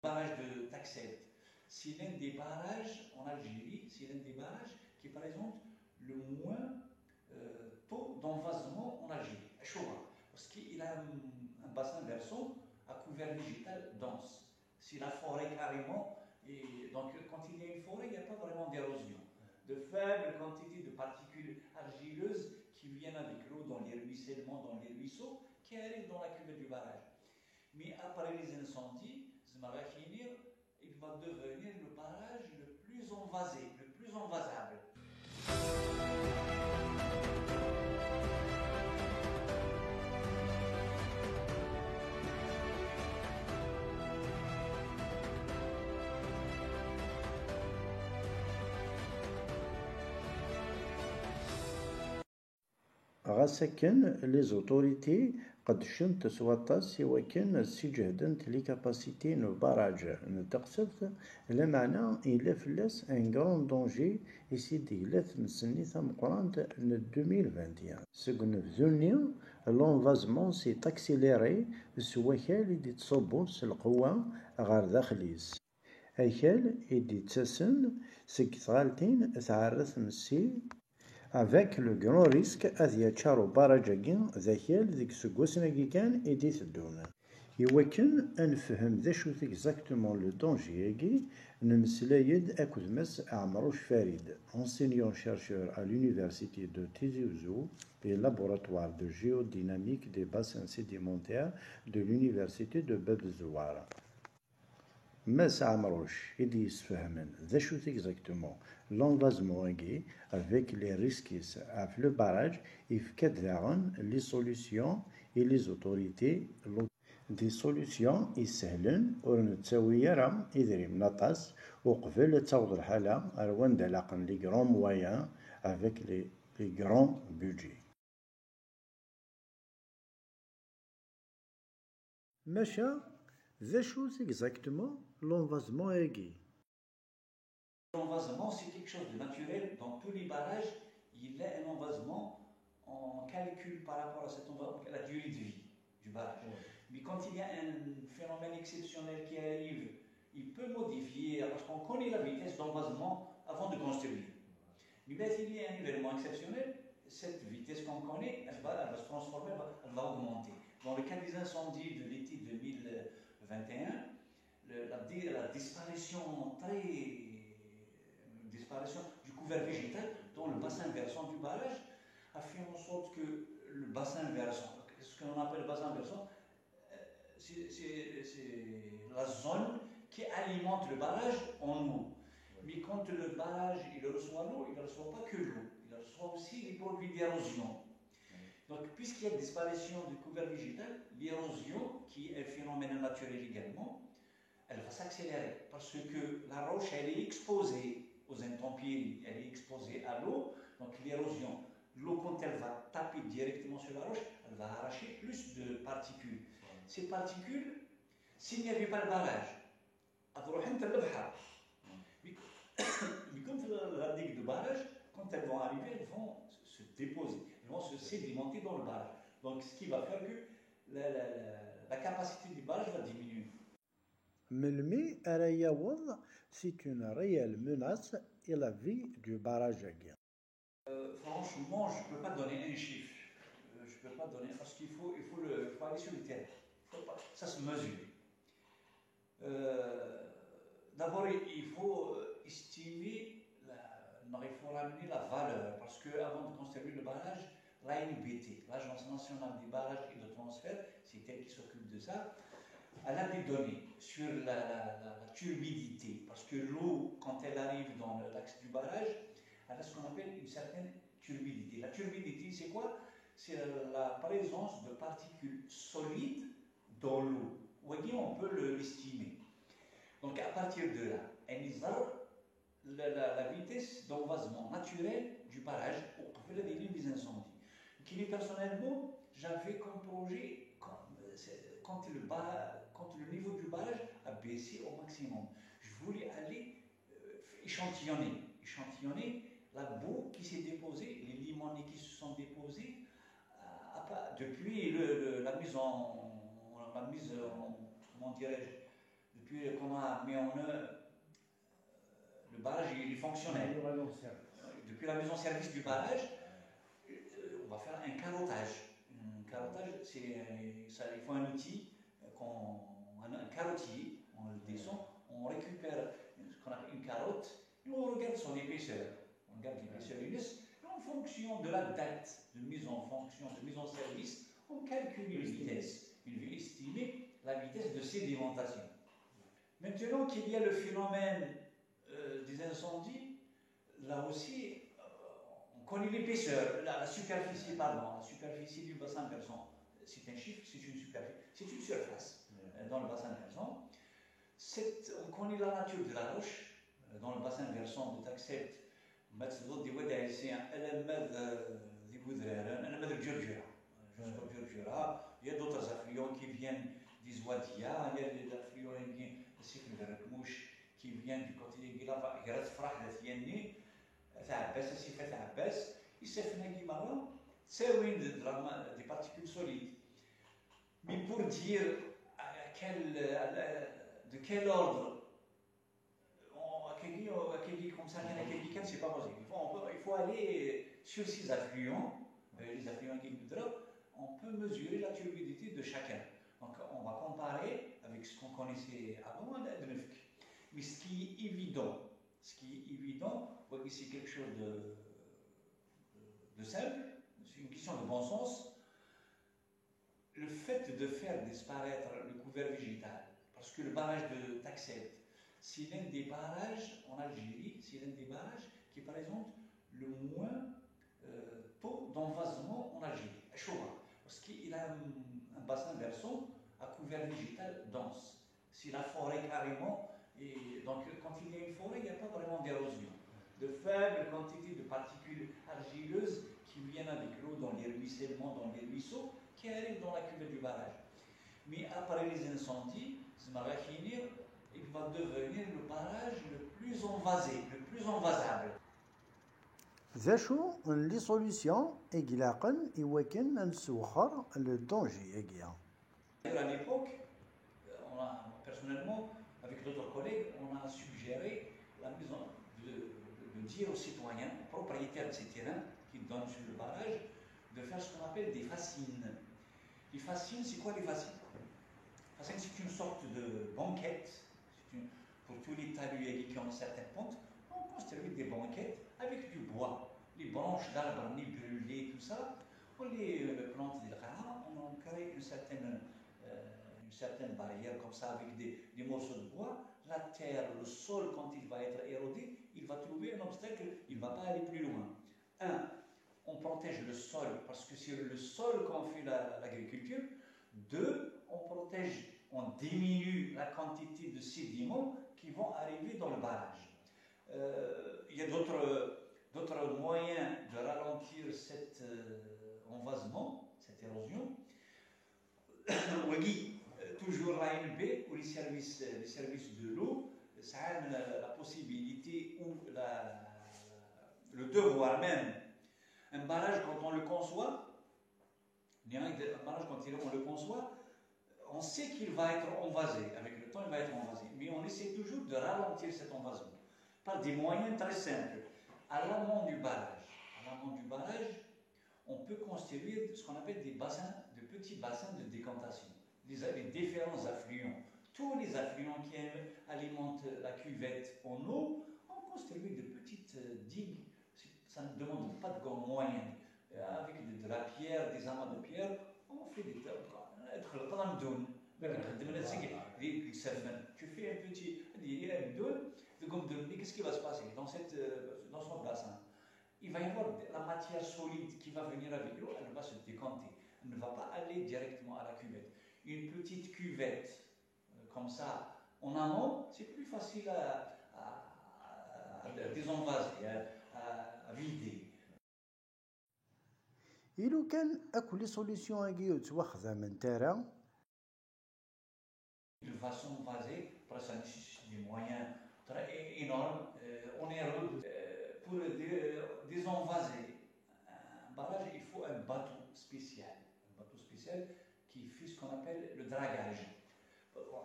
barrage de Taxed, c'est l'un des barrages en Algérie, c'est l'un des barrages qui présente le moins taux d'envasement en Algérie, à Choura, parce qu'il a un bassin versant à couvert végétal dense. C'est la forêt carrément, et donc quand il y a une forêt, il n'y a pas vraiment d'érosion. De faibles quantités de particules argileuses qui viennent avec l'eau dans les ruissellements, dans les ruisseaux, qui arrivent dans la cuvette du barrage. Mais après les incendies, Zmarakinir, il va devenir le barrage le plus envasé, le plus envasable. غاساكن لي زوتوريتي قدشنت سواطاس يوكن سيجهدنت لي كاباسيتي نو باراج نتقصد لا معنى إلا فلاس ان كرون دونجي يسيدي لاث مسني ثمقرانت ن 2021 سكن فزوني لونفازمون سي تاكسيليري سواكال دي تصوبون القوة غار داخليس أكال إدي تساسن سك ثغالتين تعرث مسي avec le grand risque ad yatcharo barajagin ذاكال ذيك سكوسناكي كان إدي تدون يوكن أنفهم ذا شوت exactement le danger نمسلايد أكد مس عمروش فاريد enseignant chercheur à l'université de Tizi Ouzou et laboratoire de géodynamique des bassins sédimentaires de l'université de Bab Zouara. Mas Amrouch, il dit ذا شوت exactement l'envasement avec les risques avec le barrage il fait les solutions et les autorités des solutions يسهلن ونتساوي راه يدري نطاس وقبل تعوض الحالة أروان دلاقن لي grands moyens avec les grands budgets. ماشا ذا شوت exactement l'envasement L'envasement, c'est quelque chose de naturel. Dans tous les barrages, il y a un envasement. On calcule par rapport à cet envasement la durée de vie du barrage. Mais quand il y a un phénomène exceptionnel qui arrive, il peut modifier, parce qu'on connaît la vitesse d'envasement avant de construire. Mais bien, s'il y a un événement exceptionnel, cette vitesse qu'on connaît, elle va se transformer, elle va augmenter. Dans le cas des incendies de l'été 2021, la disparition du couvert végétal dans le bassin versant du barrage a fait en sorte que le bassin versant, ce qu'on appelle le bassin versant, c'est la zone qui alimente le barrage en eau. Mais quand le barrage il reçoit l'eau, il ne reçoit pas que l'eau, il reçoit aussi les produits d'érosion. Donc, puisqu'il y a une disparition du couvert végétal, l'érosion, qui est un phénomène naturel également, elle va s'accélérer parce que la roche, elle est exposée aux intempéries, elle est exposée à l'eau, donc l'érosion. L'eau, quand elle va taper directement sur la roche, elle va arracher plus de particules. Ces particules, s'il n'y avait pas le barrage, mais quand la digue de barrage, quand elles vont arriver, elles vont se déposer, elles vont se sédimenter dans le barrage. Donc, ce qui va faire que la capacité du barrage va diminuer. Melmi ara yaweḍ, c'est une réelle menace et la vie du barrage. Franchement, je ne peux pas donner un chiffre. Je ne peux pas donner parce qu'il faut aller sur le terrain. Ça se mesure. D'abord, il faut estimer, il faut ramener la valeur parce qu'avant de construire le barrage, l'ANBT, l'Agence nationale des barrages et de transfert, c'est elle qui s'occupe de ça. Elle a des données sur la turbidité, parce que l'eau, quand elle arrive dans l'axe du barrage, elle a ce qu'on appelle une certaine turbidité. La turbidité, c'est quoi? C'est la présence de particules solides dans l'eau. Vous voyez, on peut l'estimer. Donc à partir de là, la vitesse d'envasement naturel du barrage au fait des lignes des incendies. Qui personnellement, j'avais comme projet, quand le niveau du barrage a baissé au maximum, je voulais aller échantillonner la boue qui s'est déposée, les limonées qui se sont déposées depuis la mise en comment dirais-je, depuis qu'on a mis en œuvre le barrage, il est fonctionnel. Depuis la mise en service du barrage, on va faire un carottage. Un carottage, il faut un outil, un carottier, on le descend, on récupère ce qu'on appelle une carotte, et on regarde son épaisseur. On regarde l'épaisseur lumineuse, et en fonction de la date de mise en service, on calcule une vitesse. Il veut estimer la vitesse de sédimentation. Maintenant qu'il y a le phénomène des incendies, là aussi, on connaît l'épaisseur, la superficie du bassin versant. C'est un chiffre, c'est une superficie, c'est une surface dans le bassin versant. On connaît la nature de la roche dans le bassin versant de Taxet. Il y a d'autres affluents qui viennent d'Izwadia, il y a des affluents qui viennent de Sifr Verkmouch, qui viennent du côté de Gilava, Grat Frah de Thienni, Abbas, Sifat Abbas, ils se font c'est des particules solides. Mais pour dire de quel ordre, comme ça, c'est pas possible. Il faut aller sur ces affluents, les affluents qui nous drapent, on peut mesurer la turbidité de chacun. Donc on va comparer avec ce qu'on connaissait avant de Nefk. Mais ce qui est évident, c'est quelque chose de simple, c'est une question de bon sens. Le fait de faire disparaître le couvert végétal, parce que le barrage de Taxet, c'est l'un des barrages en Algérie, c'est l'un des barrages qui présente le moins taux d'envasement en Algérie, à Choura, parce qu'il a un bassin versant à couvert végétal dense. C'est la forêt carrément, et donc quand il y a une forêt, il n'y a pas vraiment d'érosion. De faibles quantités de particules argileuses qui viennent avec l'eau dans les ruissellements, dans les ruisseaux, qui arrivent dans la cuvette du barrage. Mais après les incendies, il va devenir le barrage le plus envasé, le plus envasable. ذا شو لي سوليسيون إقلاقا إواكن نسوخر لو دونجي إقيا. À l'époque, personnellement, avec d'autres collègues, on a suggéré de dire aux citoyens, aux propriétaires de ces terrains qui donnent sur le barrage, de faire ce qu'on appelle des fascines. Les fascines, c'est quoi les fascines? Les fascines, c'est une sorte de banquette. Pour tous les talus qui ont certaines pentes, on construit des banquettes avec du bois. Les branches d'arbres ni brûlées, tout ça, on les plante des rames, on crée une certaine barrière comme ça avec des morceaux de bois. La terre, le sol, quand il va être érodé, il va trouver un obstacle, il ne va pas aller plus loin. On protège le sol parce que c'est le sol qu'on fait l'agriculture. On diminue la quantité de sédiments qui vont arriver dans le barrage. Il y a d'autres moyens de ralentir cet envasement, cette érosion. Toujours l'ANB ou les services de l'eau, ça a la possibilité ou le devoir même. Un barrage, quand on le conçoit, on sait qu'il va être envasé. Avec le temps, il va être envasé. Mais on essaie toujours de ralentir cet envasement par des moyens très simples. À l'amont du barrage, on peut construire ce qu'on appelle de petits bassins de décantation. Les différents affluents. Tous les affluents qui alimentent la cuvette en eau, on construit de petites digues. Ça ne demande pas de grands moyens. Avec de la pierre, des amas de pierre, on fait des tu fais un petit qu'est-ce qui va se passer dans son bassin? Il va y avoir la matière solide qui va venir avec l'eau, elle va se décanter. Elle ne va pas aller directement à la cuvette. Une petite cuvette, comme ça, en amont, c'est plus facile à désenvaser, à vider. إلو كان أكو لي سوليسيون أكيو تواخذها من تارا. Il va s'envaser, parce que ça nécessite des moyens très énormes, onéreux, pour désenvaser un barrage, il faut un bateau spécial qui fait ce qu'on appelle le dragage.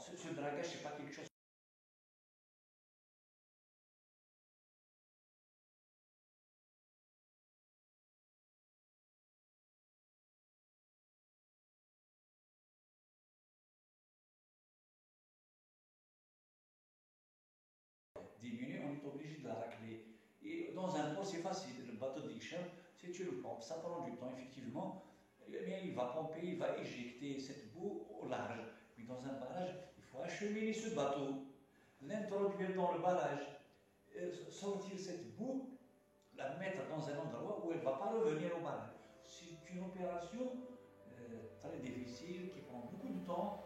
Ce dragage, ce n'est pas quelque chose est obligé de la racler. Et dans un port, c'est facile. Le bateau d'Icham, c'est tu le pompes. Ça prend du temps, effectivement. Mais il va pomper, il va éjecter cette boue au large. Puis dans un barrage, il faut acheminer ce bateau, l'introduire dans le barrage, sortir cette boue, la mettre dans un endroit où elle ne va pas revenir au barrage. C'est une opération très difficile qui prend beaucoup de temps.